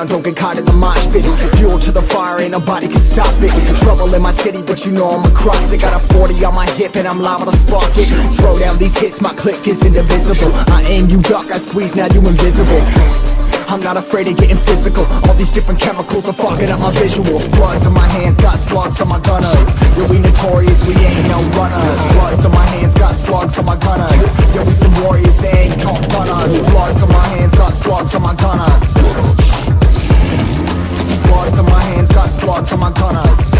Don't get caught in the mosh pit. Fuel to the fire, ain't nobody can stop it. Trouble in my city, but you know I'm across it. Got a 40 on my hip and I'm liable to spark it. Throw down these hits, my click is indivisible. I aim, you duck, I squeeze, now you invisible. I'm not afraid of getting physical. All these different chemicals are fogging up my visuals. Bloods on my hands, got slugs on my gunners. Yo, we notorious, we ain't no runners. Bloods on my hands, got slugs on my gunners. Yo, we some warriors, they ain't called gunners. Bloods on my hands, got slugs on my gunners. Bloods on my hands, got slugs on my gunners.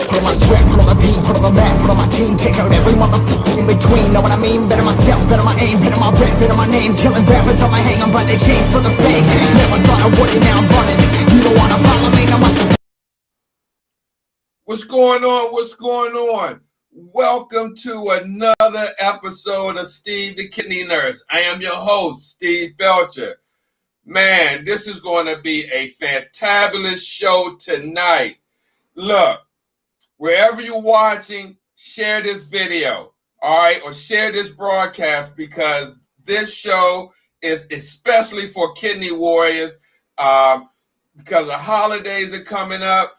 Put on my strap, put on the beam, put on the map, put on my team. Take out every motherfucker in between, know what I mean? Better myself, better my aim, better my rap, better my name. Killing rappers on my hang, I'm by their chains for the fame. Never thought I would, and now I'm running. You don't wanna follow me, no one. What's going on? What's going on? Welcome to another episode of Steve the Kidney Nurse. I am your host, Steve Belcher. Man, this is going to be a fantabulous show tonight. Look, wherever you're watching, share this video, all right? Or share this broadcast because this show is especially for kidney warriors because the holidays are coming up.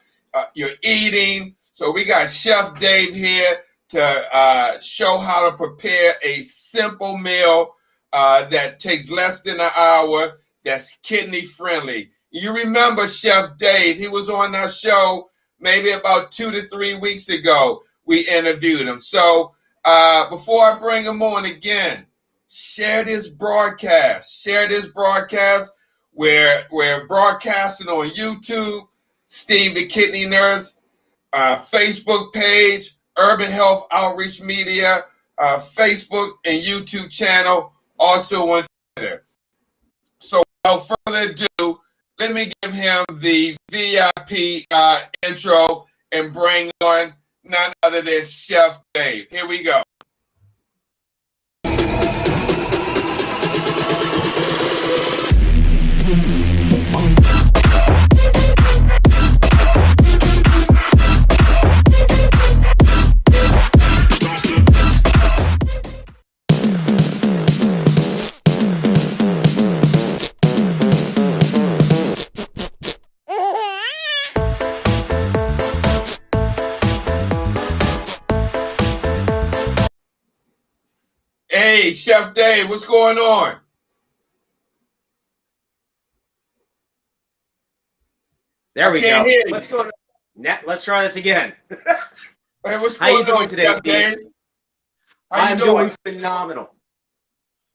You're eating. So we got Chef Dave here to show how to prepare a simple meal that takes less than an hour. That's kidney friendly. You remember Chef Dave, he was on our show maybe about 2 to 3 weeks ago. We interviewed him. So before I bring him on again, share this broadcast. Share this broadcast. We're broadcasting on YouTube, Steve the Kidney Nurse, Facebook page, Urban Health Outreach Media, Facebook and YouTube channel, also on Twitter. So without further ado, let me give him the VIP intro and bring on none other than Chef Dave. Here we go. Hey, Chef Dave, what's going on? There we go. What's going on? Let's try this again. Hey, what's going on? How you doing today, Steve? I'm doing phenomenal.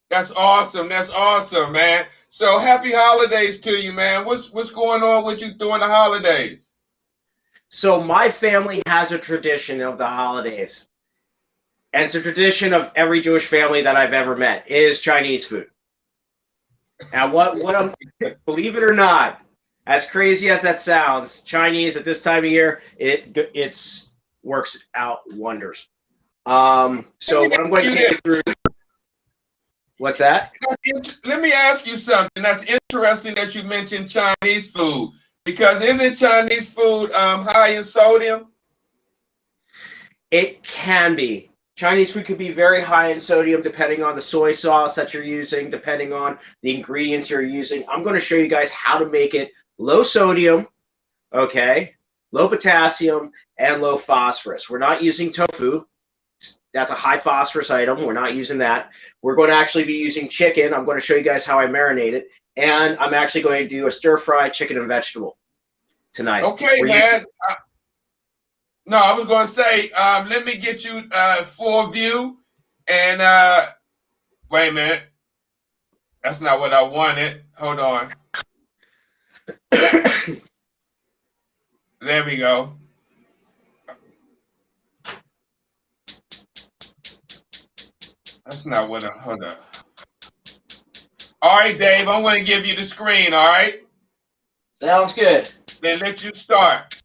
That's awesome. That's awesome, man. So happy holidays to you, man. What's going on with you during the holidays? So my family has a tradition of the holidays. And it's a tradition of every Jewish family that I've ever met is Chinese food. And what I'm, believe it or not, as crazy as that sounds, Chinese at this time of year, it's works out wonders. Let So me what I'm ask going to you take this. you through. What's that? Let me ask you something. That's interesting that you mentioned Chinese food because isn't Chinese food high in sodium? It can be. Chinese food could be very high in sodium depending on the soy sauce that you're using, depending on the ingredients you're using. I'm going to show you guys how to make it low sodium, okay, low potassium, and low phosphorus. We're not using tofu. That's a high phosphorus item. We're not using that. We're going to actually be using chicken. I'm going to show you guys how I marinate it. And I'm actually going to do a stir-fry chicken and vegetable tonight. Okay, We're using man. No, I was going to say, let me get you full view. And wait a minute. That's not what I wanted. Hold on. There we go. That's not what I, hold on. All right, Dave, I'm going to give you the screen, all right? Sounds good. Then let you start.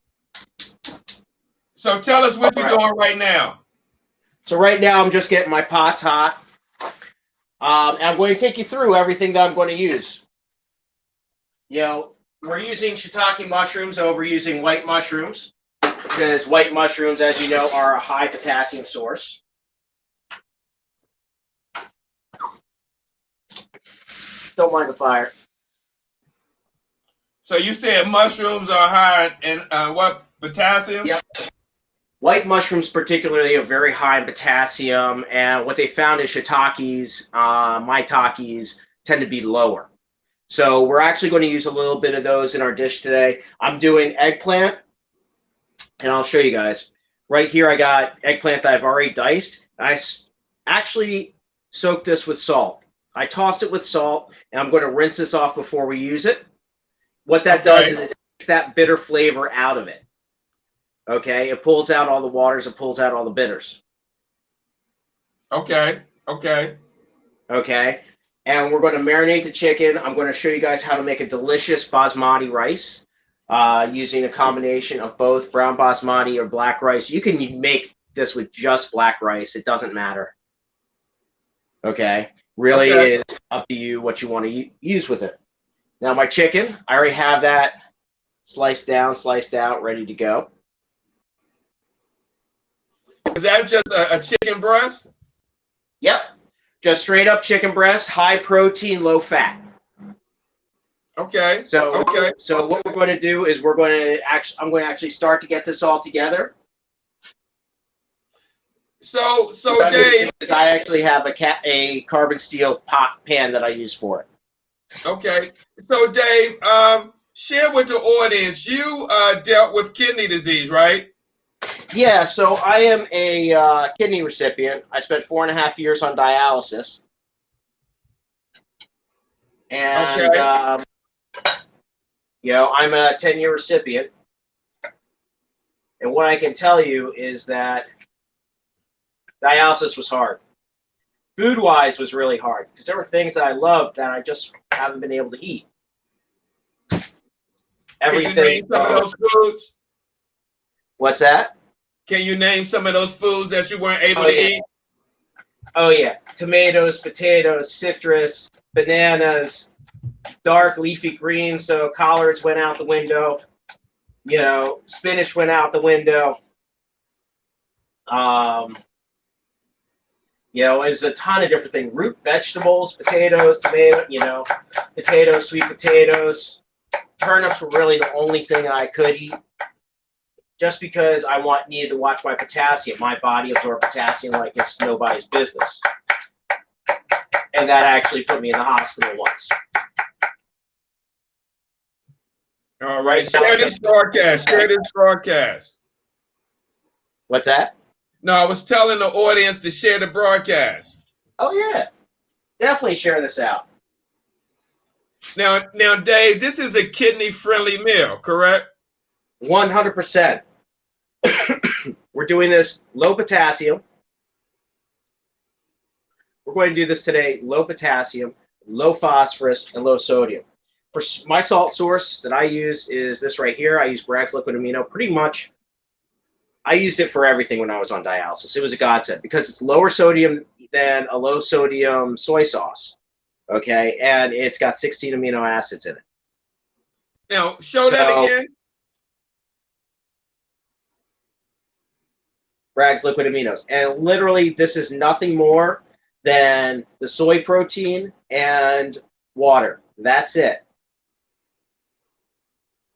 So tell us what you're doing right now. So right now I'm just getting my pots hot. And I'm going to take you through everything that I'm going to use. You know, we're using shiitake mushrooms over using white mushrooms because white mushrooms, as you know, are a high potassium source. Don't mind the fire. So you said mushrooms are high in what, potassium? Yep. White mushrooms particularly are very high in potassium, and what they found is shiitakes, maitakes tend to be lower. So we're actually going to use a little bit of those in our dish today. I'm doing eggplant, and I'll show you guys. Right here I got eggplant that I've already diced. I actually soaked this with salt. I tossed it with salt, and I'm going to rinse this off before we use it. What that does is it takes that bitter flavor out of it. Okay, it pulls out all the waters, it pulls out all the bitters. Okay. Okay, and we're going to marinate the chicken. I'm going to show you guys how to make a delicious basmati rice using a combination of both brown basmati or black rice. You can make this with just black rice. It doesn't matter. Okay, really is up to you what you want to use with it. Now my chicken, I already have that sliced down, sliced out, ready to go. Is that just a chicken breast? Yep. Just straight up chicken breast, high protein, low fat. Okay. So what we're going to do is I'm going to actually start to get this all together. So Dave, I actually have a carbon steel pan that I use for it. Okay. So Dave, share with the audience, you dealt with kidney disease, right? Yeah, so I am a kidney recipient. I spent 4.5 years on dialysis. And, you know, I'm a 10-year recipient. And what I can tell you is that dialysis was hard. Food-wise was really hard because there were things that I loved that I just haven't been able to eat. Everything. Can you name some of those foods? What's that? Can you name some of those foods that you weren't able to eat? Oh, yeah. Tomatoes, potatoes, citrus, bananas, dark leafy greens, so collards went out the window. You know, spinach went out the window. You know, there's a ton of different things. Root vegetables, potatoes, tomato, you know, potatoes, sweet potatoes. Turnips were really the only thing I could eat. Just because I needed to watch my potassium. My body absorbed potassium like it's nobody's business. And that actually put me in the hospital once. All right, share this broadcast. What's that? No, I was telling the audience to share the broadcast. Oh, yeah. Definitely share this out. Now, Dave, this is a kidney-friendly meal, correct? 100%. We're doing this low potassium. We're going to do this today, low potassium, low phosphorus, and low sodium. For my salt source that I use is this right here. I use Bragg's Liquid Amino. Pretty much, I used it for everything when I was on dialysis. It was a godsend because it's lower sodium than a low sodium soy sauce. Okay, and it's got 16 amino acids in it. Now, show that again. Bragg's Liquid Aminos. And literally, this is nothing more than the soy protein and water. That's it.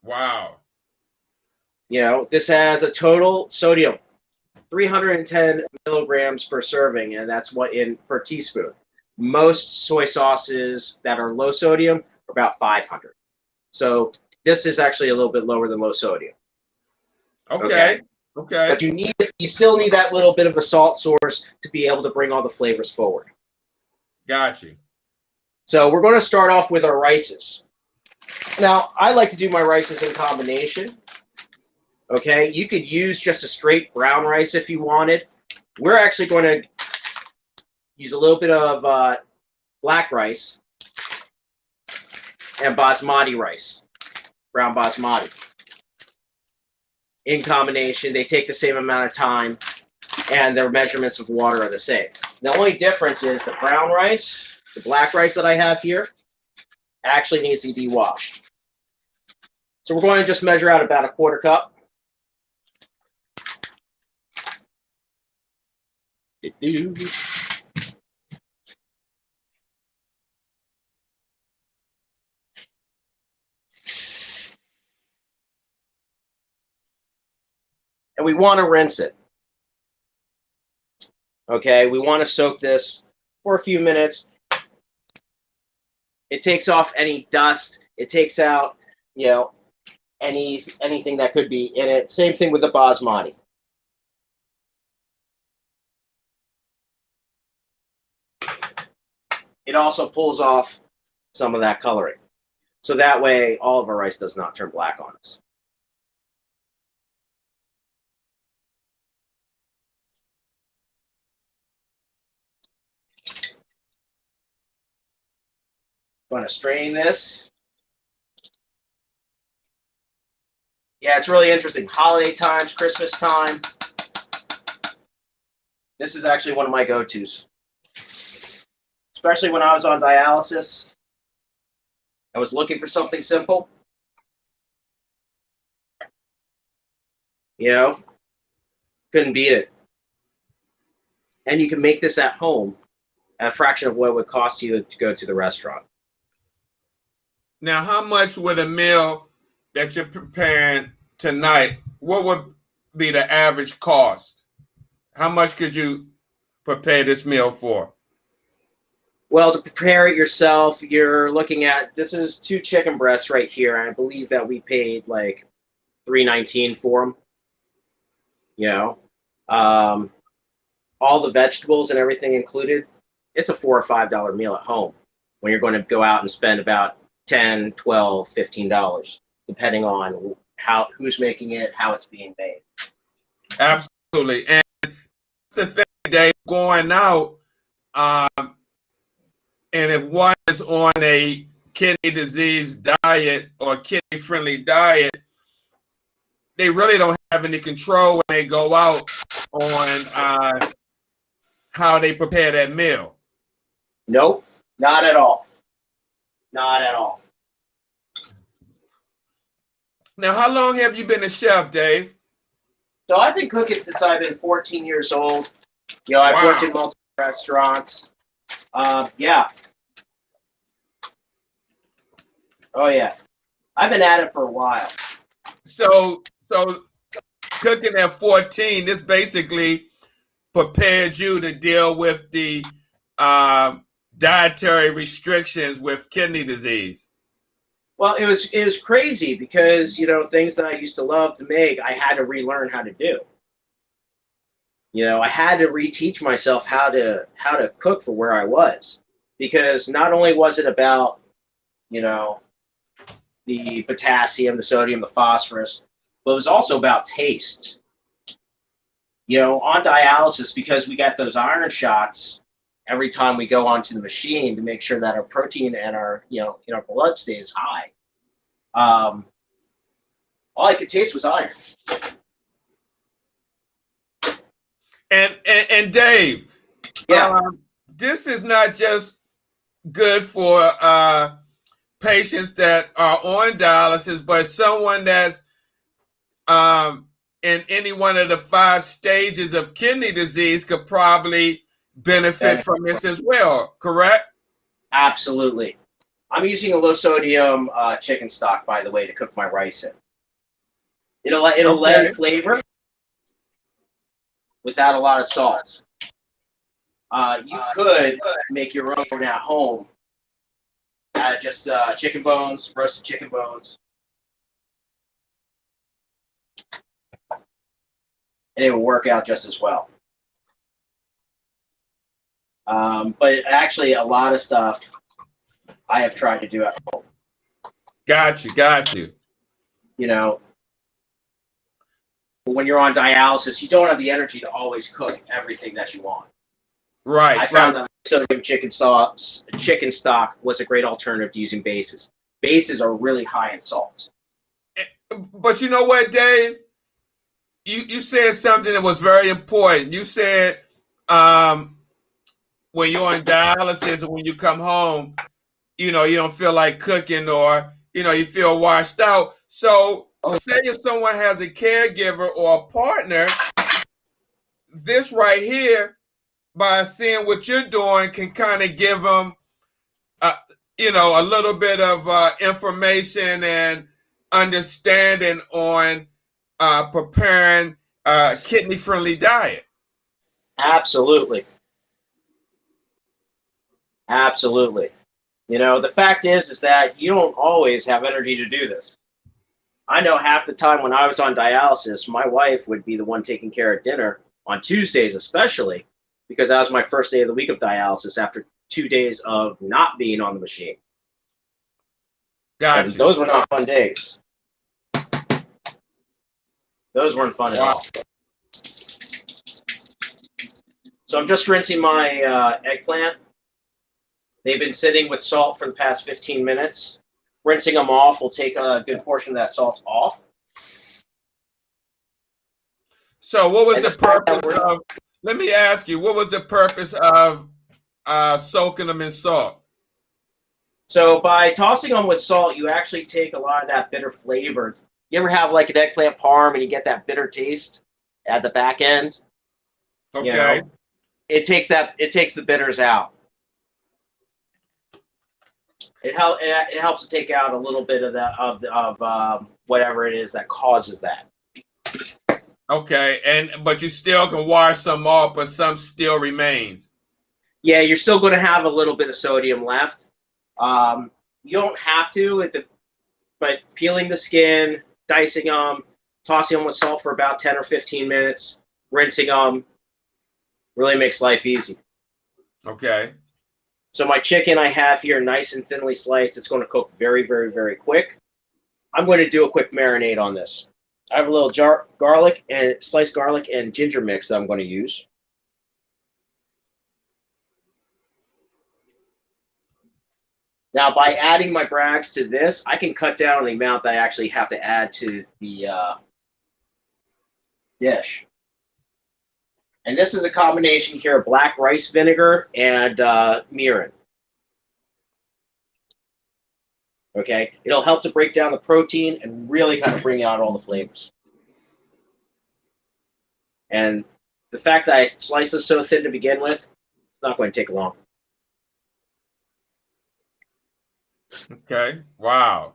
Wow. You know, this has a total sodium 310 milligrams per serving, and that's what in per teaspoon. Most soy sauces that are low sodium are about 500. So this is actually a little bit lower than low sodium. Okay. But you still need that little bit of a salt source to be able to bring all the flavors forward. Got you. So we're going to start off with our rices. Now, I like to do my rices in combination. Okay, you could use just a straight brown rice if you wanted. We're actually going to use a little bit of black rice and basmati rice, brown basmati. In combination, they take the same amount of time, and their measurements of water are the same. The only difference is the brown rice, the black rice that I have here, actually needs to be washed. So we're going to just measure out about a quarter cup. And we want to rinse it. Okay, we want to soak this for a few minutes. It takes off any dust. It takes out, you know, anything that could be in it. Same thing with the basmati. It also pulls off some of that coloring. So that way, all of our rice does not turn black on us. Going to strain this. Yeah, it's really interesting. Holiday times, Christmas time. This is actually one of my go-tos. Especially when I was on dialysis. I was looking for something simple. You know, couldn't beat it. And you can make this at home at a fraction of what it would cost you to go to the restaurant. Now, how much would a meal that you're preparing tonight, what would be the average cost? How much could you prepare this meal for? Well, to prepare it yourself, you're looking at, this is 2 chicken breasts right here. And I believe that we paid like $3.19 for them. You know, all the vegetables and everything included. It's a $4 or $5 meal at home when you're going to go out and spend about $10, $12, $15, depending on who's making it, how it's being made. Absolutely. And the thing, Dave, going out, and if one is on a kidney disease diet or kidney-friendly diet, they really don't have any control when they go out on how they prepare that meal. Nope, not at all. Not at all. Now, how long have you been a chef, Dave? So I've been cooking since I've been 14 years old. You know, I've worked in multiple restaurants. Yeah. Oh, yeah. I've been at it for a while. So cooking at 14, this basically prepared you to deal with the dietary restrictions with kidney disease. Well, it was crazy because, you know, things that I used to love to make, I had to relearn how to do. You know, I had to reteach myself how to cook for where I was, because not only was it about, you know, the potassium, the sodium, the phosphorus, but it was also about taste. You know, on dialysis, because we got those iron shots, every time we go onto the machine to make sure that our protein and our in our blood stays high. All I could taste was iron. And Dave, Yeah, this is not just good for patients that are on dialysis, but someone that's in any one of the 5 stages of kidney disease could probably benefit from this as well, correct? absolutely. I'm using a low sodium chicken stock, by the way, to cook my rice in. It'll lend Okay. flavor without a lot of salt. You could make your own at home. Just chicken bones, roasted chicken bones, and it will work out just as well. But actually, a lot of stuff I have tried to do at home. Got you. When you're on dialysis, you don't have the energy to always cook everything that you want. Right. I found that sodium chicken stock was a great alternative to using bases. Bases are really high in salt. But you know what, Dave? You said something that was very important. You said when you're on dialysis and when you come home, you don't feel like cooking, or you feel washed out. So say if someone has a caregiver or a partner, this right here, by seeing what you're doing, can kind of give them a little bit of information and understanding on preparing a kidney friendly diet. Absolutely. The fact is that you don't always have energy to do this. I know half the time when I was on dialysis, my wife would be the one taking care of dinner on Tuesdays, especially because that was my first day of the week of dialysis after 2 days of not being on the machine. Gotcha. Those were not fun days. Those weren't fun at all. So I'm just rinsing my eggplant. They've been sitting with salt for the past 15 minutes. Rinsing them off will take a good portion of that salt off. So what was the purpose of, let me ask you, what was the purpose of soaking them in salt? So by tossing them with salt, you actually take a lot of that bitter flavor. You ever have like an eggplant parm and you get that bitter taste at the back end? Okay. It takes the bitters out. It helps to take out a little bit of that of whatever it is that causes that. Okay, but you still can wash some off, but some still remains. Yeah, you're still going to have a little bit of sodium left. You don't have to, but peeling the skin, dicing them, tossing them with salt for about 10 or 15 minutes, rinsing them, really makes life easy. Okay. So my chicken I have here, nice and thinly sliced. It's going to cook very, very, very quick. I'm going to do a quick marinade on this. I have a little sliced garlic and ginger mix that I'm going to use. Now, by adding my Braggs to this, I can cut down the amount that I actually have to add to the dish. And this is a combination here of black rice vinegar and mirin. Okay, it'll help to break down the protein and really kind of bring out all the flavors. And the fact that I sliced this so thin to begin with, it's not going to take long. Okay. Wow.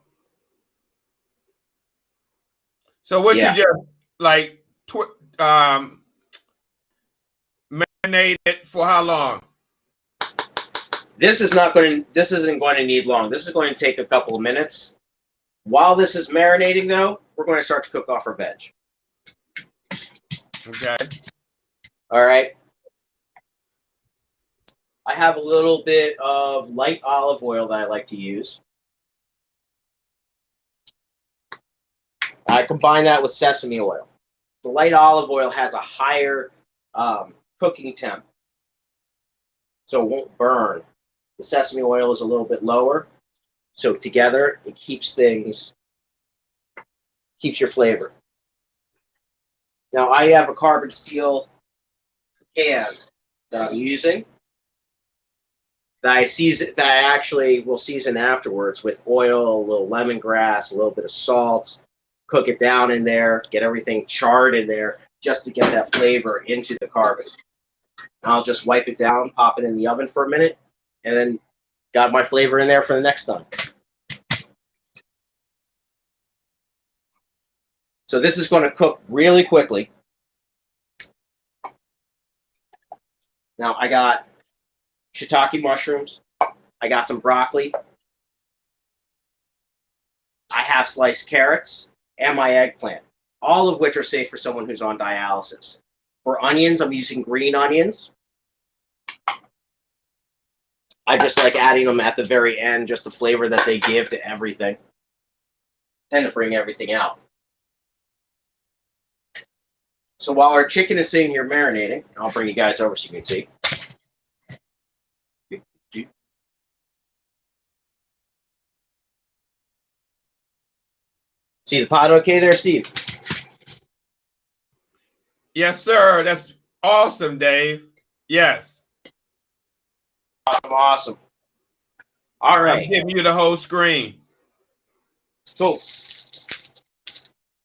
So what you just like marinate it for how long? This isn't going to need long. This is going to take a couple of minutes. While this is marinating, though, we're going to start to cook off our veg. Okay. All right. I have a little bit of light olive oil that I like to use. I combine that with sesame oil. The light olive oil has a higher cooking temp. so it won't burn. The sesame oil is a little bit lower, so together it keeps your flavor. Now I have a carbon steel pan that I'm using that I actually will season afterwards with oil, a little lemongrass, a little bit of salt, cook it down in there, get everything charred in there just to get that flavor into the carbon. And I'll just wipe it down, pop it in the oven for a minute, and then got my flavor in there for the next time. So this is going to cook really quickly. Now I got shiitake mushrooms. I got some broccoli. I have sliced carrots and my eggplant, all of which are safe for someone who's on dialysis. For onions, I'm using green onions. I just like adding them at the very end, just the flavor that they give to everything and to bring everything out. So while our chicken is sitting here marinating, I'll bring you guys over so you can see. See the pot okay there, Steve? Yes, sir. That's awesome, Dave. Yes. Awesome. All right. I'm giving you the whole screen. Cool.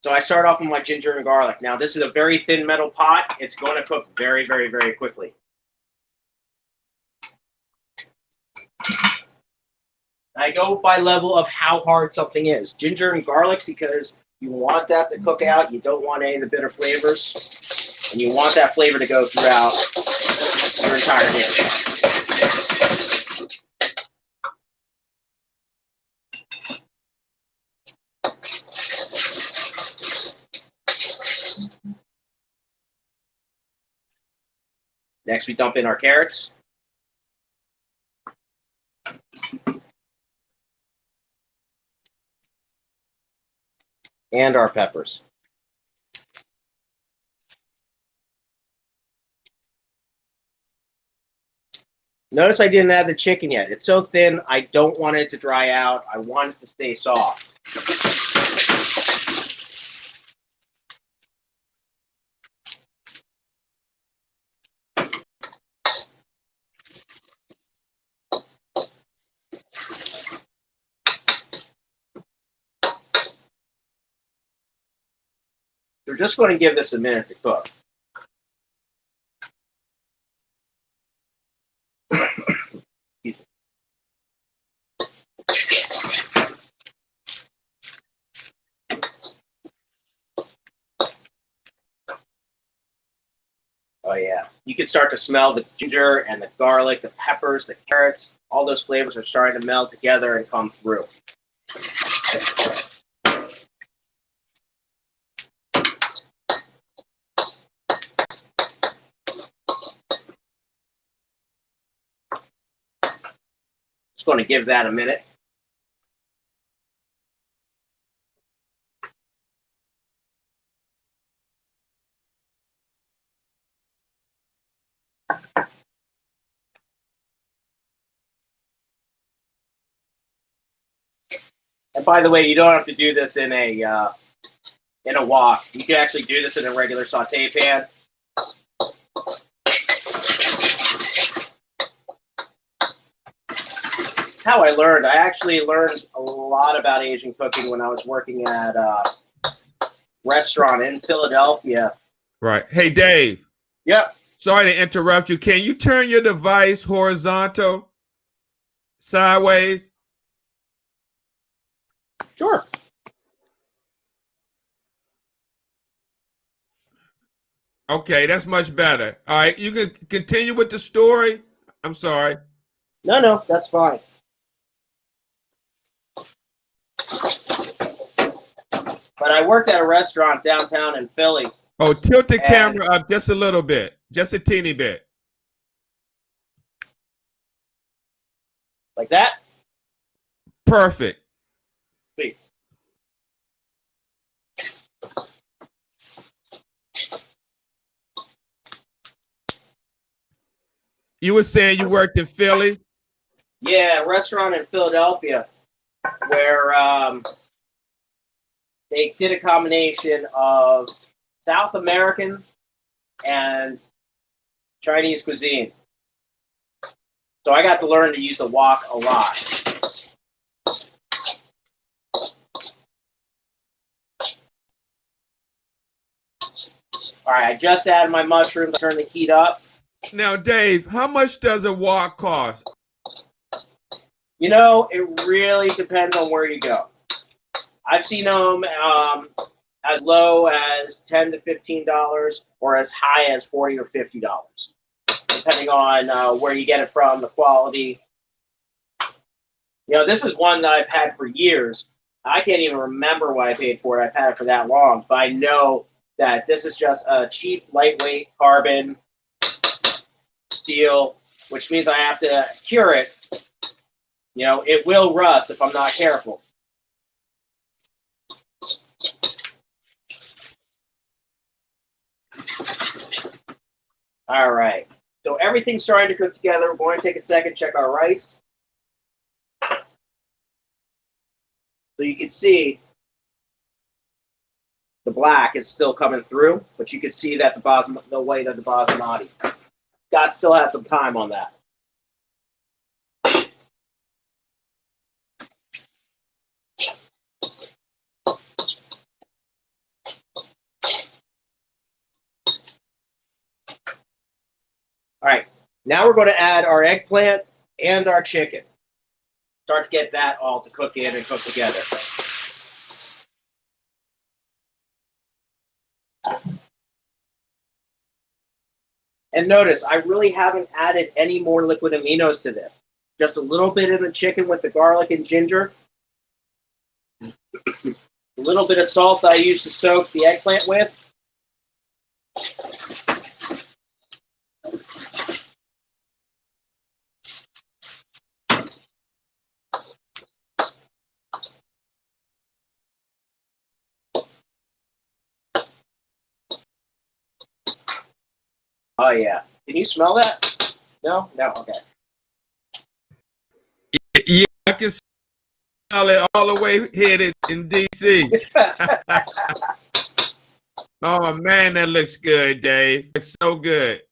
So I start off with my ginger and garlic. Now this is a very thin metal pot. It's going to cook very, very, very quickly. I go by level of how hard something is. Ginger and garlic, because you want that to cook out. You don't want any of the bitter flavors. And you want that flavor to go throughout your entire dish. Next, we dump in our carrots. And our peppers. Notice I didn't add the chicken yet. It's so thin, I don't want it to dry out. I want it to stay soft. We're just going to give this a minute to cook. Oh yeah, you can start to smell the ginger and the garlic, the peppers, the carrots. All those flavors are starting to meld together and come through. Just going to give that a minute. And by the way, you don't have to do this in a wok. You can actually do this in a regular saute pan. How I learned. I actually learned a lot about Asian cooking when I was working at a restaurant in Philadelphia. Right. Hey, Dave. Yep. Sorry to interrupt you. Can you turn your device horizontal, sideways? Sure. Okay, that's much better. All right, you can continue with the story. I'm sorry. No, that's fine. But I worked at a restaurant downtown in Philly. Oh, tilt the camera up just a little bit, just a teeny bit. Like that? Perfect. Sweet. You were saying you worked in Philly? Yeah, a restaurant in Philadelphia where they did a combination of South American and Chinese cuisine. So I got to learn to use the wok a lot. All right, I just added my mushrooms. Turn the heat up. Now, Dave, how much does a wok cost? You know, it really depends on where you go. I've seen them as low as $10 to $15, or as high as $40 or $50, depending on where you get it from, the quality. You know, this is one that I've had for years. I can't even remember what I paid for it. I've had it for that long, but I know that this is just a cheap, lightweight carbon steel, which means I have to cure it. You know, it will rust if I'm not careful. All right, so everything's starting to cook together. We're going to take a second, check our rice. So you can see the black is still coming through, but you can see that the white of the basmati. God still has some time on that. All right, now we're going to add our eggplant and our chicken. Start to get that all to cook in and cook together. And notice, I really haven't added any more liquid aminos to this. Just a little bit in the chicken with the garlic and ginger. A little bit of salt that I used to soak the eggplant with. Oh, yeah. Can you smell that? No? No? Okay. Yeah, I can smell it all the way here in D.C. Oh, man, that looks good, Dave. It's so good.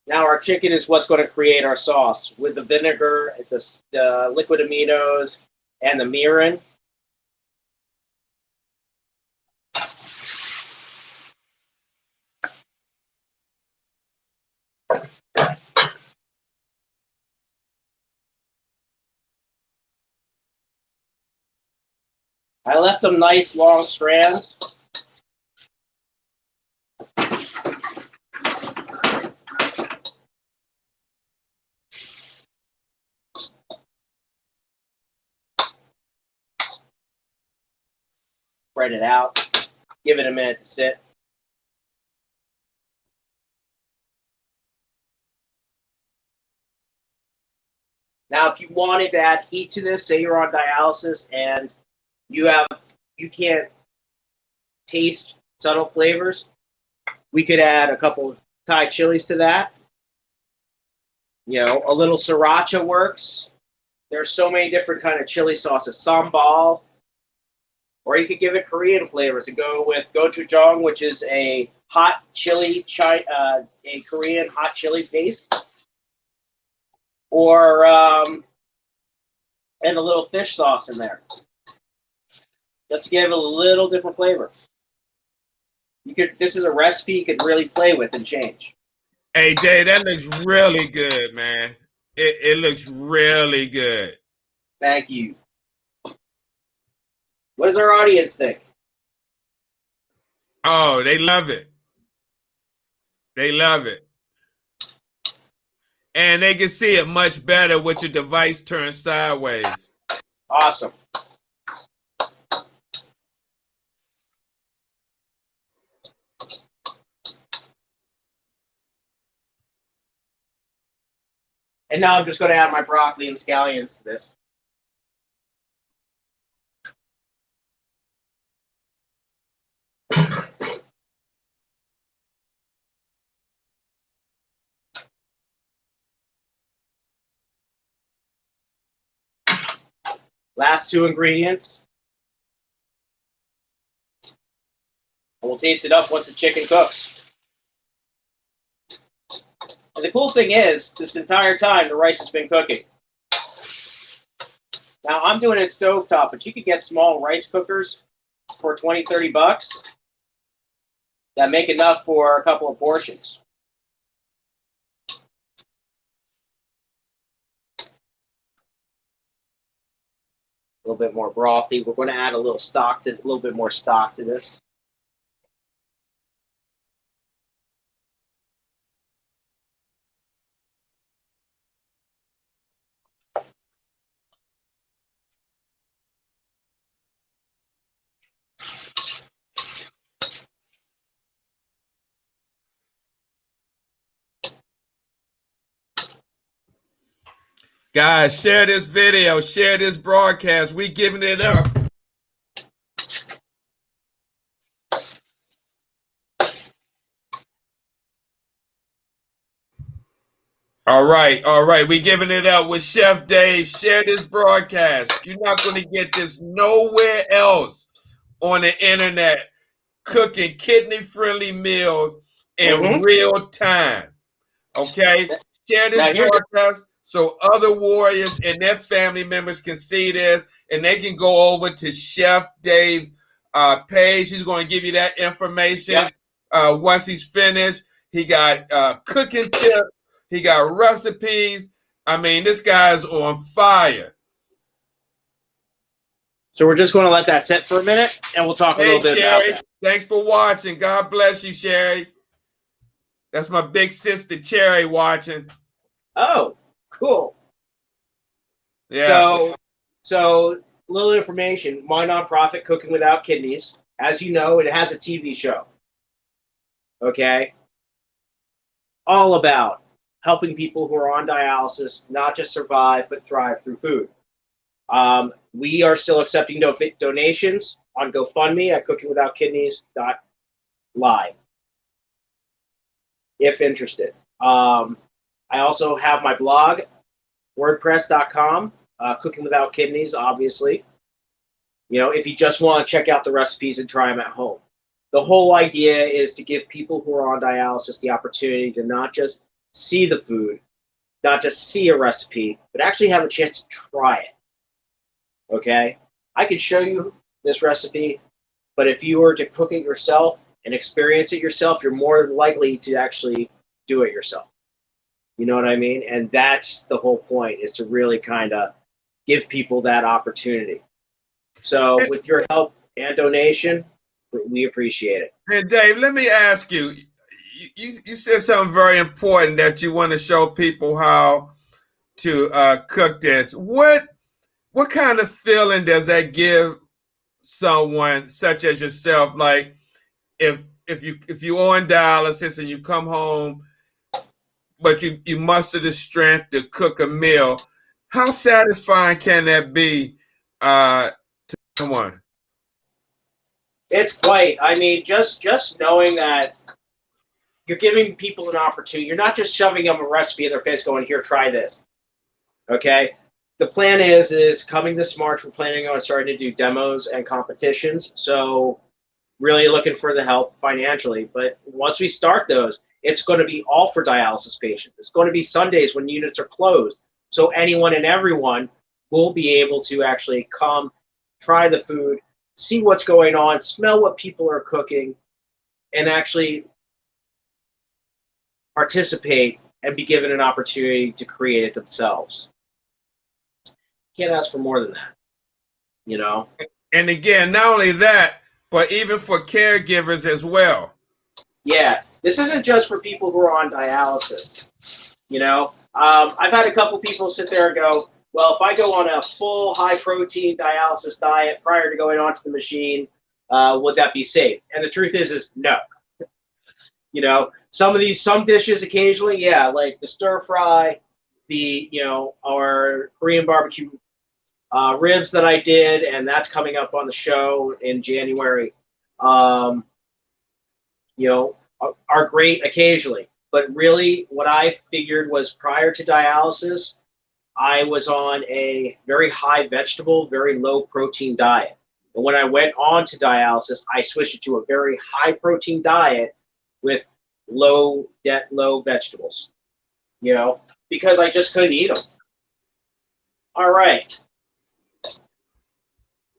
Now our chicken is what's going to create our sauce. With the vinegar, the liquid aminos, and the mirin. I left them nice long strands. Spread it out. Give it a minute to sit. Now, if you wanted to add heat to this, say you're on dialysis and you can't taste subtle flavors, we could add a couple Thai chilies to that. You know, a little sriracha works. There's so many different kind of chili sauces. Sambal, or you could give it Korean flavors and go with gochujang, which is a hot chili, a Korean hot chili paste, or and a little fish sauce in there, just to give it a little different flavor. You could. This is a recipe you could really play with and change. Hey, Dave, that looks really good, man. It looks really good. Thank you. What does our audience think? Oh, they love it. They love it. And they can see it much better with your device turned sideways. Awesome. And now I'm just going to add my broccoli and scallions to this. Last two ingredients. And we'll taste it up once the chicken cooks. And the cool thing is, this entire time, the rice has been cooking. Now, I'm doing it stovetop, but you could get small rice cookers for 20, 30 bucks that make enough for a couple of portions. A little bit more brothy. We're going to add a little bit more stock to this. Guys, share this video, share this broadcast. We giving it up. All right. We giving it up with Chef Dave. Share this broadcast. You're not going to get this nowhere else on the internet. Cooking kidney-friendly meals in real time. Okay? Share this broadcast so other warriors and their family members can see this, and they can go over to Chef Dave's page. He's going to give you that information once he's finished. He got cooking tips. He got recipes. I mean, this guy's on fire. So we're just going to let that sit for a minute, and we'll talk a little bit about that. Thanks for watching. God bless you, Sherry. That's my big sister, Cherry, watching. Oh, cool. Yeah. So little information. My nonprofit, Cooking Without Kidneys, as you know, it has a TV show. Okay? All about helping people who are on dialysis not just survive, but thrive through food. We are still accepting donations on GoFundMe at cookingwithoutkidneys.live, if interested. I also have my blog, wordpress.com, Cooking Without Kidneys, obviously. You know, if you just want to check out the recipes and try them at home. The whole idea is to give people who are on dialysis the opportunity to not just see the food, not just see a recipe, but actually have a chance to try it. Okay? I could show you this recipe, but if you were to cook it yourself and experience it yourself, you're more likely to actually do it yourself. You know what I mean? And that's the whole point, is to really kind of give people that opportunity. So with your help and donation, we appreciate it. Hey, Dave, let me ask you. You said something very important, that you want to show people how to cook this. What kind of feeling does that give someone such as yourself? Like if you're on dialysis and you come home, but you muster the strength to cook a meal, how satisfying can that be to someone? It's quite. I mean, just knowing that you're giving people an opportunity. You're not just shoving them a recipe in their face going, here, try this. Okay? The plan is coming this March, we're planning on starting to do demos and competitions. So really looking for the help financially. But once we start those, it's going to be all for dialysis patients. It's going to be Sundays when units are closed. So anyone and everyone will be able to actually come, try the food, see what's going on, smell what people are cooking, and actually participate and be given an opportunity to create it themselves. Can't ask for more than that, you know? And again, not only that, but even for caregivers as well. Yeah, this isn't just for people who are on dialysis, you know? I've had a couple people sit there and go, well, if I go on a full high-protein dialysis diet prior to going onto the machine, would that be safe? And the truth is no. You know, some dishes occasionally, yeah, like the stir fry, our Korean barbecue ribs that I did, and that's coming up on the show in January, are great occasionally. But really, what I figured was prior to dialysis, I was on a very high vegetable, very low protein diet. And when I went on to dialysis, I switched it to a very high protein diet with low vegetables, because I just couldn't eat them. All right.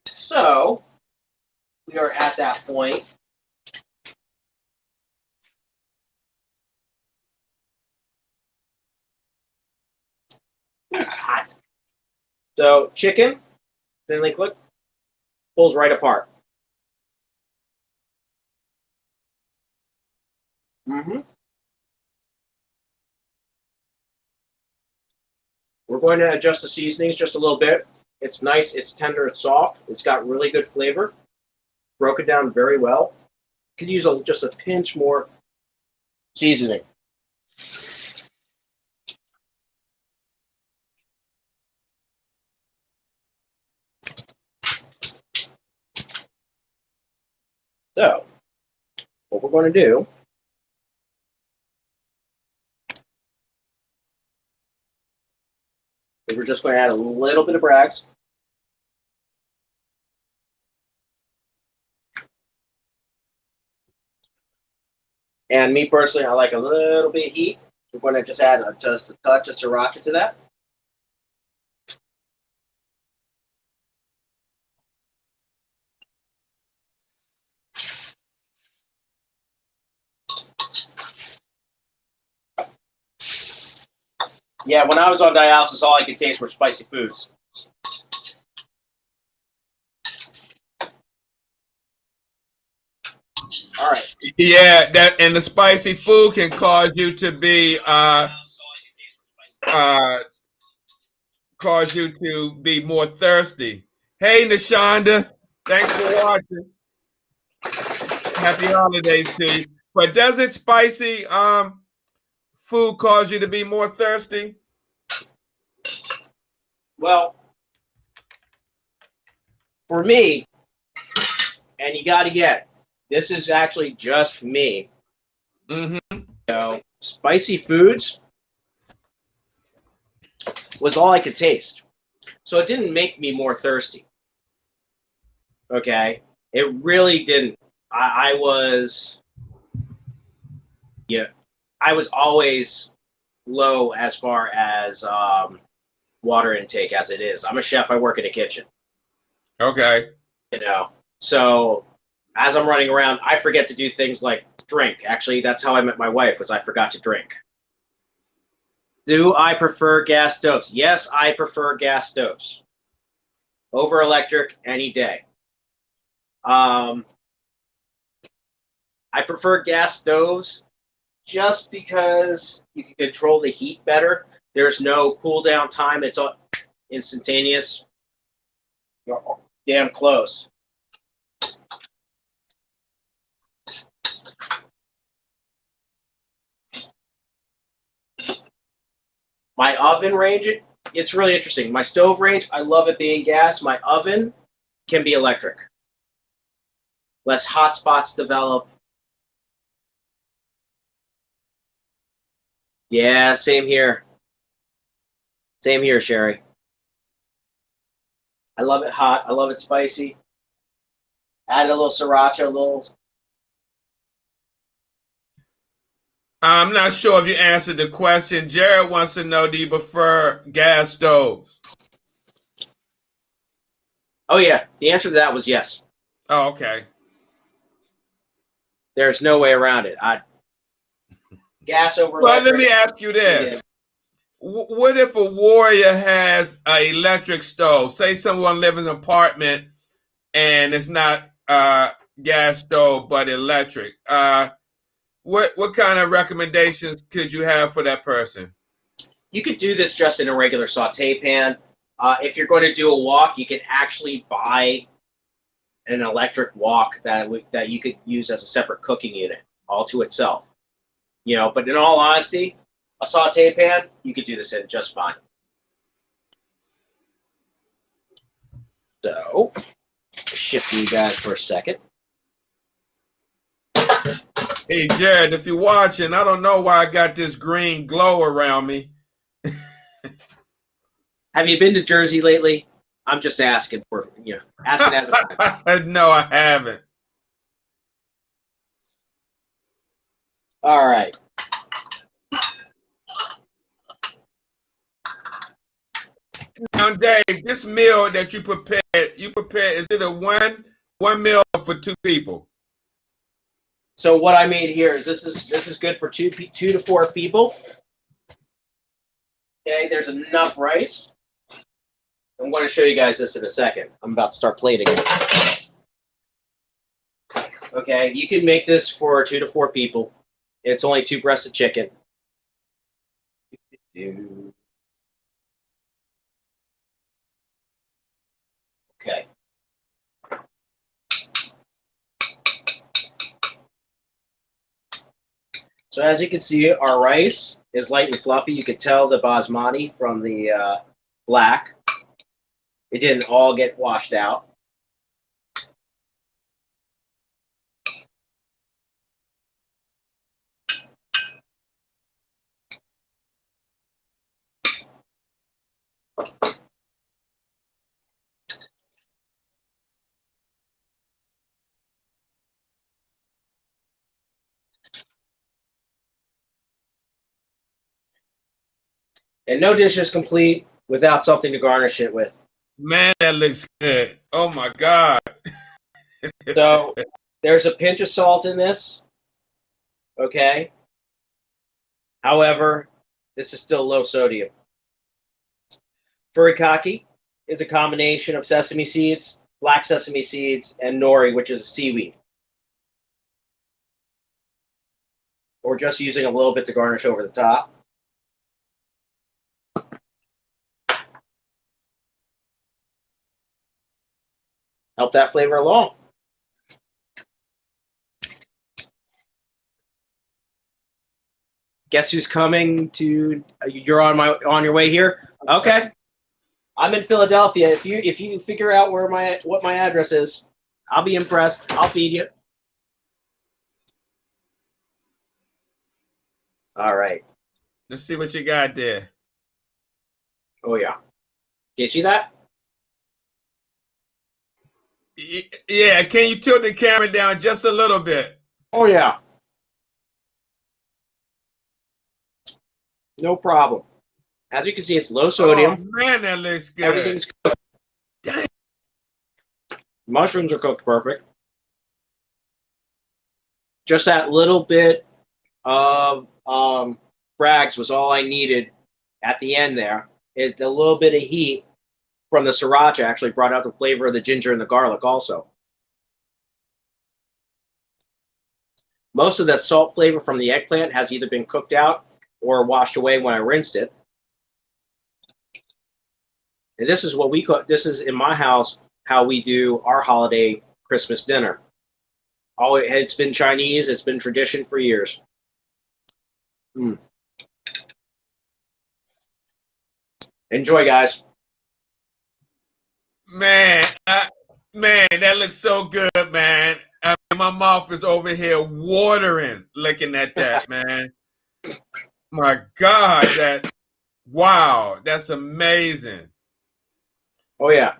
So we are at that point. Hot. So chicken, thinly cooked, pulls right apart. We're going to adjust the seasonings just a little bit. It's nice, it's tender, it's soft. It's got really good flavor. Broken down very well. Could use just a pinch more seasoning. So, what we're going to do is we're just going to add a little bit of Bragg's. And me personally, I like a little bit of heat. We're going to just add just a touch of sriracha to that. Yeah, when I was on dialysis, all I could taste were spicy foods. All right. Yeah, that and the spicy food can cause you to be more thirsty. Hey, Nashonda, thanks for watching. Happy holidays to you. But doesn't spicy food cause you to be more thirsty? Well, for me, and you got to get, this is actually just me. Spicy foods was all I could taste. So it didn't make me more thirsty. Okay? It really didn't. I was always low as far as water intake as it is. I'm a chef. I work in a kitchen. Okay. So as I'm running around, I forget to do things like drink. Actually, that's how I met my wife, was I forgot to drink. Do I prefer gas stoves? Yes, I prefer gas stoves over electric any day. I prefer gas stoves just because you can control the heat better. There's no cool down time. It's all instantaneous. You're damn close. My oven range, it's really interesting. My stove range, I love it being gas. My oven can be electric. Less hot spots develop. Yeah, same here. Same here, Sherry. I love it hot. I love it spicy. Add a little sriracha, a little. I'm not sure if you answered the question. Jared wants to know, do you prefer gas stoves? Oh, yeah. The answer to that was yes. Oh, okay. There's no way around it. Gas over electric. Well, let me ask you this. Yeah. What if a warrior has an electric stove? Say someone lives in an apartment and it's not gas stove but electric. What kind of recommendations could you have for that person? You could do this just in a regular saute pan. If you're going to do a wok, you can actually buy an electric wok that you could use as a separate cooking unit all to itself. But in all honesty, a saute pan, you could do this in just fine. So, shift you guys for a second. Hey, Jared, if you're watching, I don't know why I got this green glow around me. Have you been to Jersey lately? I'm just asking for, asking as a friend. No, I haven't. All right. Now, Dave, this meal that you prepared, is it a one meal for two people? So what I made here is this is good for two to four people. Okay, there's enough rice. I'm going to show you guys this in a second. I'm about to start plating it. Okay, you can make this for 2 to 4 people. It's only 2 breasts of chicken. Okay. So as you can see, our rice is light and fluffy. You can tell the basmati from the black. It didn't all get washed out. And no dish is complete without something to garnish it with. Man, that looks good. Oh my God. So there's a pinch of salt in this. Okay. However, this is still low sodium. Furikake is a combination of sesame seeds, black sesame seeds, and nori, which is a seaweed. Or just using a little bit to garnish over the top. Help that flavor along. Guess who's coming to? You're on your way here. Okay, I'm in Philadelphia. If you figure out what my address is, I'll be impressed. I'll feed you. All right. Let's see what you got there. Oh yeah. Can you see that? Yeah, can you tilt the camera down just a little bit? Oh yeah. No problem. As you can see, it's low sodium. Oh man, that looks good. Everything's cooked. Dang. Mushrooms are cooked perfect. Just that little bit of Bragg's was all I needed at the end there. A little bit of heat from the sriracha actually brought out the flavor of the ginger and the garlic also. Most of that salt flavor from the eggplant has either been cooked out or washed away when I rinsed it. And this is what we cook. This is in my house how we do our holiday Christmas dinner. It's been Chinese. It's been tradition for years. Mm. Enjoy, guys. Man, that looks so good, man. My mouth is over here watering looking at that, man. My God, wow, that's amazing. Oh yeah.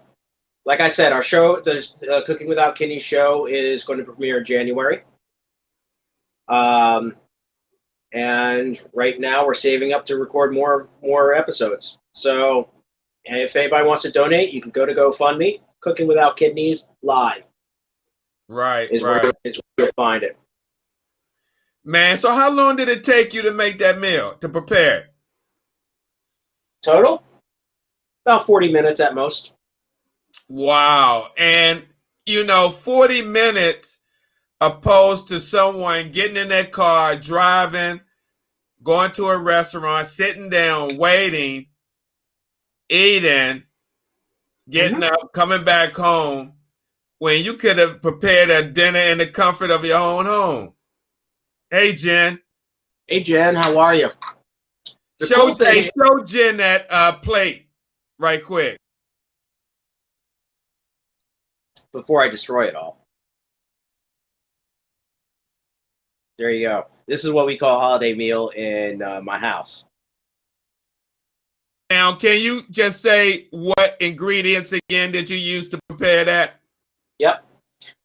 Like I said, our show, the Cooking Without Kidneys show, is going to premiere in January. And right now we're saving up to record more episodes. So, and if anybody wants to donate, you can go to GoFundMe. Cooking Without Kidneys Live. Right, is right. where you'll find it. Man, so how long did it take you to make that meal, to prepare it? Total? About 40 minutes at most. Wow. And, 40 minutes opposed to someone getting in their car, driving, going to a restaurant, sitting down, waiting, eating, getting up, coming back home, when you could have prepared a dinner in the comfort of your own home. Hey, Jen. Hey, Jen, how are you? Show Jen that plate right quick. Before I destroy it all. There you go. This is what we call a holiday meal in my house. Now, can you just say what ingredients again did you use to prepare that? Yep.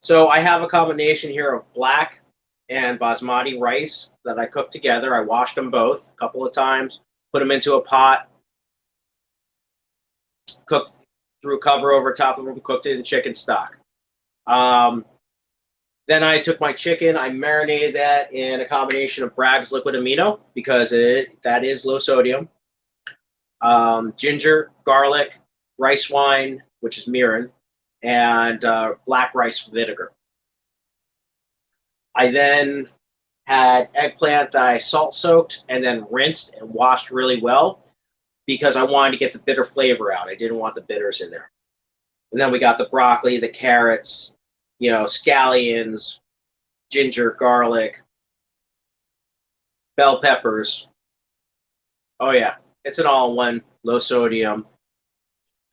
So I have a combination here of black and basmati rice that I cooked together. I washed them both a couple of times, put them into a pot, cooked, threw a cover over top of them, cooked it in chicken stock. Then I took my chicken, I marinated that in a combination of Bragg's liquid amino because that is low sodium, ginger, garlic, rice wine, which is mirin, and black rice vinegar. I then had eggplant that I salt soaked and then rinsed and washed really well because I wanted to get the bitter flavor out. I didn't want the bitters in there. And then we got the broccoli, the carrots, scallions, ginger, garlic, bell peppers. Oh yeah, it's an all-in-one, low sodium,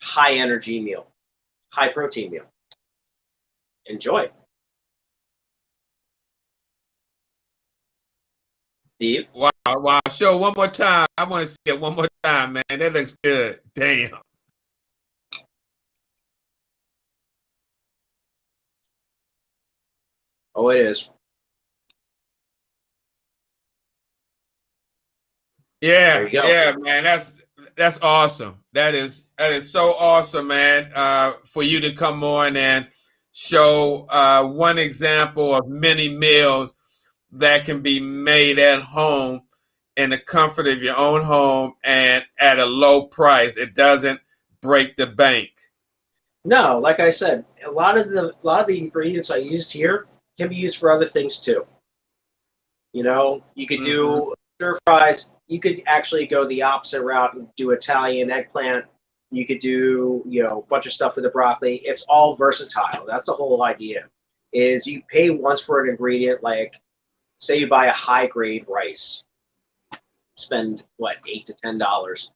high energy meal, high protein meal. Enjoy. Steve? Wow. Show one more time. I want to see it one more time, man. That looks good. Damn. Oh, it is. Yeah, man. That's awesome. That is so awesome, man. For you to come on and show one example of many meals that can be made at home in the comfort of your own home and at a low price. It doesn't break the bank. No, like I said, a lot of the ingredients I used here can be used for other things too. You could do stir fries. You could actually go the opposite route and do Italian eggplant. You could do, a bunch of stuff with the broccoli. It's all versatile. That's the whole idea. Is you pay once for an ingredient, like say you buy a high grade rice, spend what $8 to $10,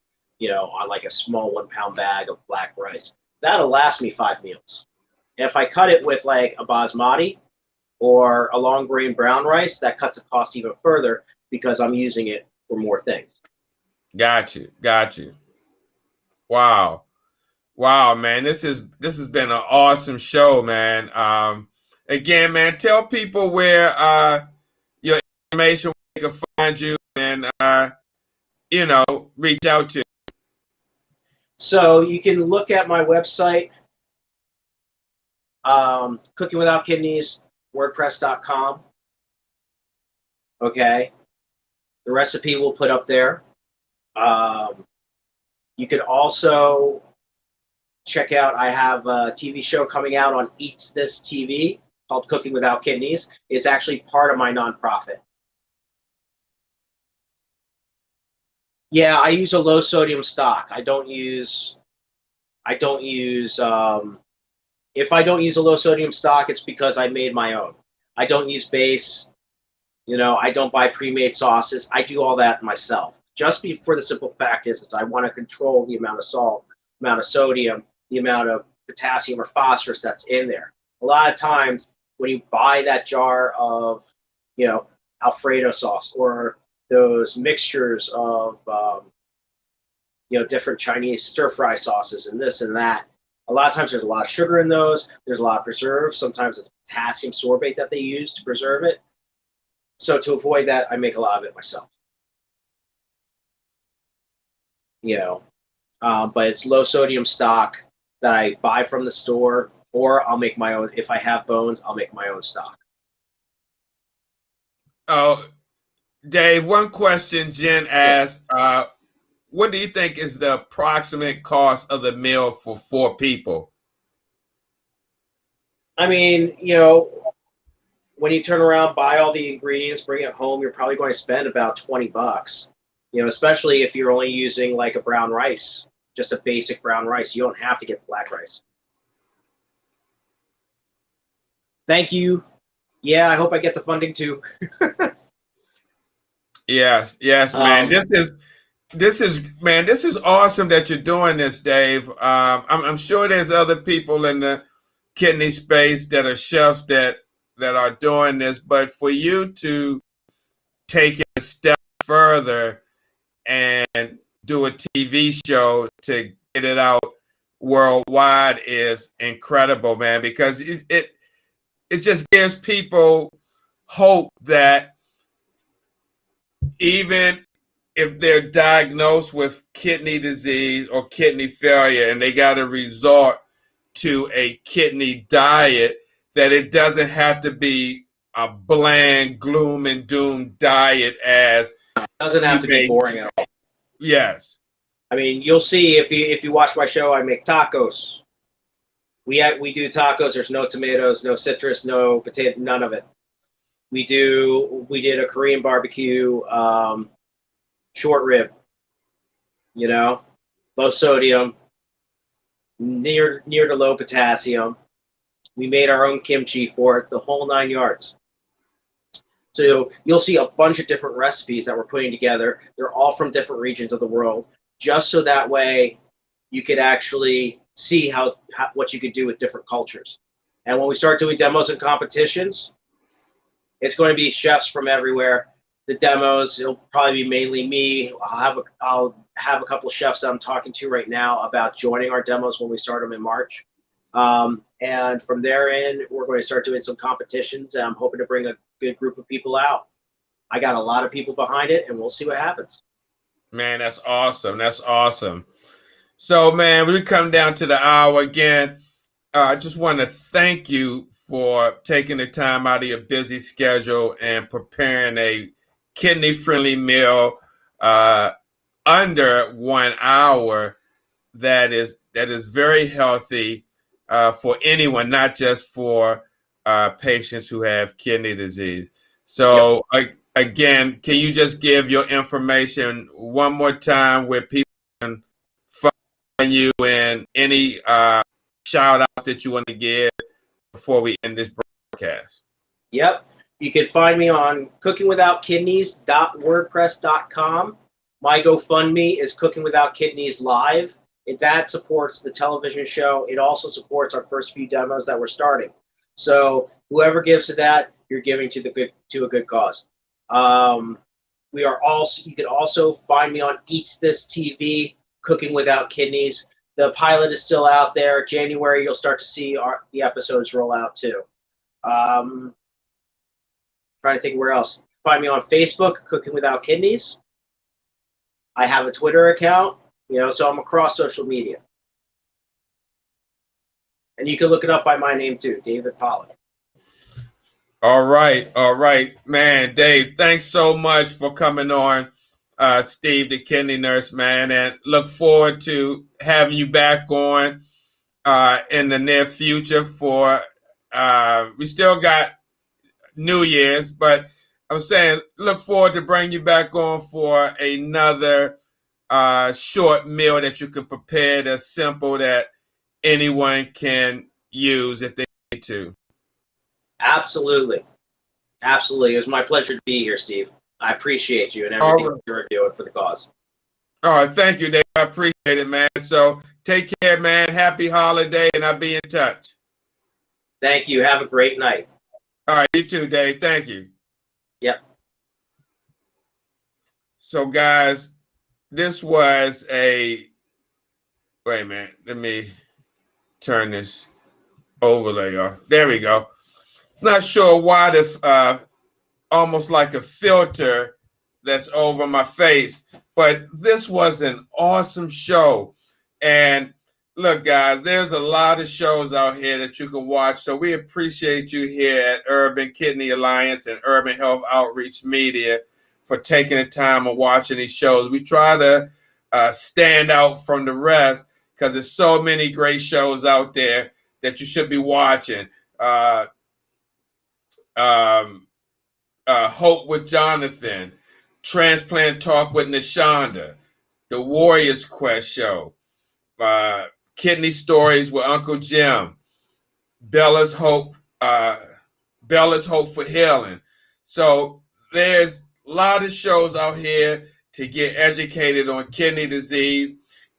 on like a small 1 pound bag of black rice. That'll last me 5 meals. And if I cut it with like a basmati or a long grain brown rice, that cuts the cost even further because I'm using it for more things. Got you. Wow, man. This has been an awesome show, man. Again, man, tell people where your information, where they can find you, and reach out to. So you can look at my website, Cooking Without Kidneys, WordPress.com. Okay. The recipe we'll put up there. You could also check out, I have a TV show coming out on Eats This TV called Cooking Without Kidneys. It's actually part of my nonprofit. Yeah, I use a low sodium stock. If I don't use a low sodium stock, it's because I made my own. I don't use base. I don't buy pre-made sauces. I do all that myself. Just for the simple fact is I want to control the amount of salt, amount of sodium, the amount of potassium or phosphorus that's in there. A lot of times when you buy that jar of, Alfredo sauce or those mixtures of, different Chinese stir-fry sauces and this and that, a lot of times there's a lot of sugar in those. There's a lot of preserves. Sometimes it's potassium sorbate that they use to preserve it. So to avoid that, I make a lot of it myself. But it's low sodium stock that I buy from the store, or I'll make my own. If I have bones, I'll make my own stock. Oh, Dave, one question Jen asked, what do you think is the approximate cost of the meal for 4 people? I mean, when you turn around, buy all the ingredients, bring it home, you're probably going to spend about $20. Especially if you're only using like a brown rice, just a basic brown rice. You don't have to get the black rice. Thank you. Yeah, I hope I get the funding too. Yes, man. This is awesome that you're doing this, Dave. I'm sure there's other people in the kidney space that are chefs that are doing this, but for you to take it a step further and do a TV show to get it out worldwide is incredible, man, because it just gives people hope that even if they're diagnosed with kidney disease or kidney failure and they got to resort to a kidney diet, that it doesn't have to be a bland gloom and doom diet as it doesn't have to be boring at all. Yes. I mean, you'll see if you watch my show, I make tacos. We do tacos. There's no tomatoes, no citrus, no potato, none of it. We did a Korean barbecue, short rib. You know, low sodium, near to low potassium. We made our own kimchi for it, the whole 9 yards. So you'll see a bunch of different recipes that we're putting together. They're all from different regions of the world, just so that way you could actually see how what you could do with different cultures. And when we start doing demos and competitions, it's going to be chefs from everywhere. The demos, it'll probably be mainly me. I'll have a couple of chefs that I'm talking to right now about joining our demos when we start them in March. And from there in, we're going to start doing some competitions. And I'm hoping to bring a good group of people out. I got a lot of people behind it, and we'll see what happens. Man, that's awesome. That's awesome. So, man, we come down to the hour again. I just want to thank you for taking the time out of your busy schedule and preparing a kidney-friendly meal under 1 hour that is very healthy for anyone, not just for patients who have kidney disease. So, again, can you just give your information one more time where people can find you and any shout outs that you want to give before we end this broadcast? Yep. You can find me on cookingwithoutkidneys.wordpress.com. My GoFundMe is Cooking Without Kidneys Live. That supports the television show. It also supports our first few demos that we're starting. So whoever gives to that, you're giving to a good cause. You can also find me on Eats This TV, Cooking Without Kidneys. The pilot is still out there. January, you'll start to see the episodes roll out too. Trying to think where else. Find me on Facebook, Cooking Without Kidneys. I have a Twitter account, so I'm across social media. And you can look it up by my name too, David Pollack. All right. Man, Dave, thanks so much for coming on, Steve, the kidney nurse, man, and look forward to having you back on in the near future for, we still got New Year's, but I'm saying look forward to bringing you back on for another short meal that you can prepare that's simple that anyone can use if they need to. Absolutely. It was my pleasure to be here, Steve. I appreciate you and everything you're doing for the cause. All right. Thank you, Dave. I appreciate it, man. So take care, man. Happy holiday, and I'll be in touch. Thank you. Have a great night. All right. You too, Dave. Thank you. Yep. So, guys, this was wait a minute. Let me turn this overlay off. There we go. Not sure why the almost like a filter that's over my face, but this was an awesome show. And look, guys, there's a lot of shows out here that you can watch. So we appreciate you here at Urban Kidney Alliance and Urban Health Outreach Media for taking the time of watching these shows. We try to stand out from the rest because there's so many great shows out there that you should be watching. Hope with Jonathan, Transplant Talk with Nashonda, The Warriors Quest Show, Kidney Stories with Uncle Jim, Bella's Hope for Healing. So there's a lot of shows out here to get educated on kidney disease,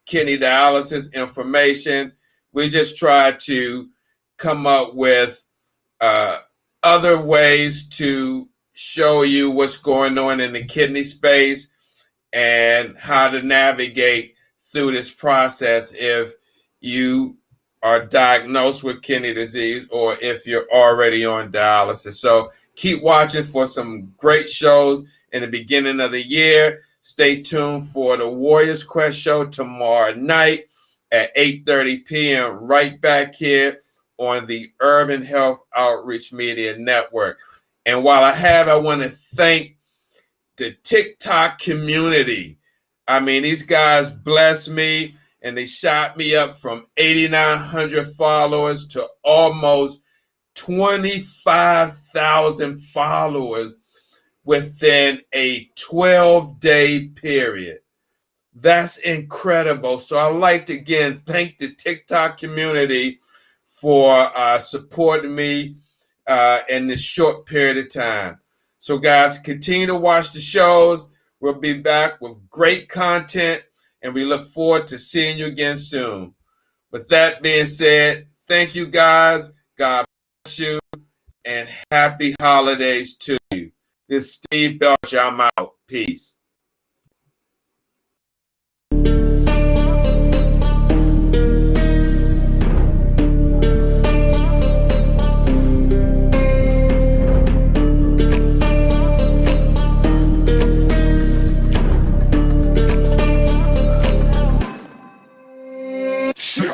kidney dialysis information. We just try to come up with other ways to show you what's going on in the kidney space and how to navigate through this process if you are diagnosed with kidney disease or if you're already on dialysis. So keep watching for some great shows in the beginning of the year. Stay tuned for the Warriors Quest show tomorrow night at 8:30 p.m. right back here on the Urban Health Outreach Media Network. And while I want to thank the TikTok community. I mean, these guys blessed me and they shot me up from 8,900 followers to almost 25,000 followers within a 12-day period. That's incredible. So I'd like to again thank the TikTok community for supporting me in this short period of time. So guys, continue to watch the shows. We'll be back with great content, and we look forward to seeing you again soon. With that being said, thank you guys. God bless you, and happy holidays to you. This is Steve Belcher. I'm out. Peace.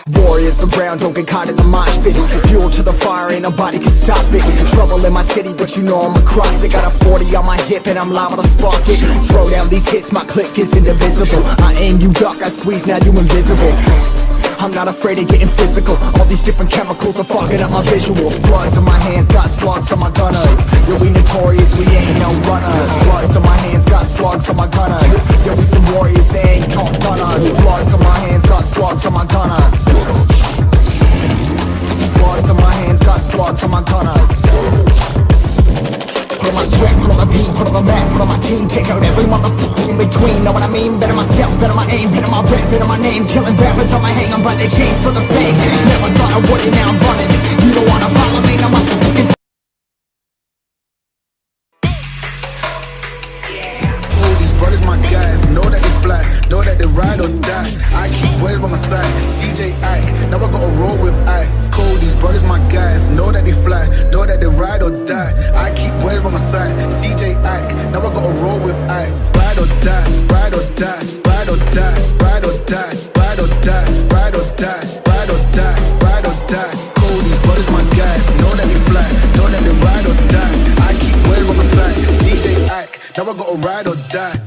Warriors around, don't get caught in the mosh pit. Fuel to the fire, ain't nobody can stop it. Trouble in my city, but you know I'm across it. Got a 40 on my hip and I'm liable to spark it. Throw down these hits, my click is indivisible. I aim, you duck, I squeeze, now you invisible. I'm not afraid of getting physical. All these different chemicals are fogging up my visuals. Bloods on my hands, got slugs on my gunners. Yo, we notorious, we ain't no runners. Bloods on my hands, got slugs on my gunners. Yo, we some warriors, they ain't called gunners. Bloods on my hands, got slugs on my gunners. Bloods on my hands, got slugs on my gunners. Put on my strap, put on the beat, put on the map, put on my team. Take out every motherfucker in between, know what I mean? Better myself, better my aim, better my rap, better my name. Killing rappers on my hang on by their chains for the fame. Never thought I would, now I'm running. You don't wanna follow me, now I'm fucking. All these brothers my guys, know that they fly, know that they ride or die. I keep boys by my side, CJ Ike, now I gotta roll with ice. Cold, these brothers my guys, know that they fly, know that they ride or die. I keep boys by my side, CJ Ike, now I gotta roll with ice. Ride or die, ride or die, ride or die, ride or die, ride or die, ride or die, ride or die, ride or die. Cold, these brothers my guys, know that they fly, know that they ride or die. I keep boys by my side, CJ Ike, now I gotta ride or die.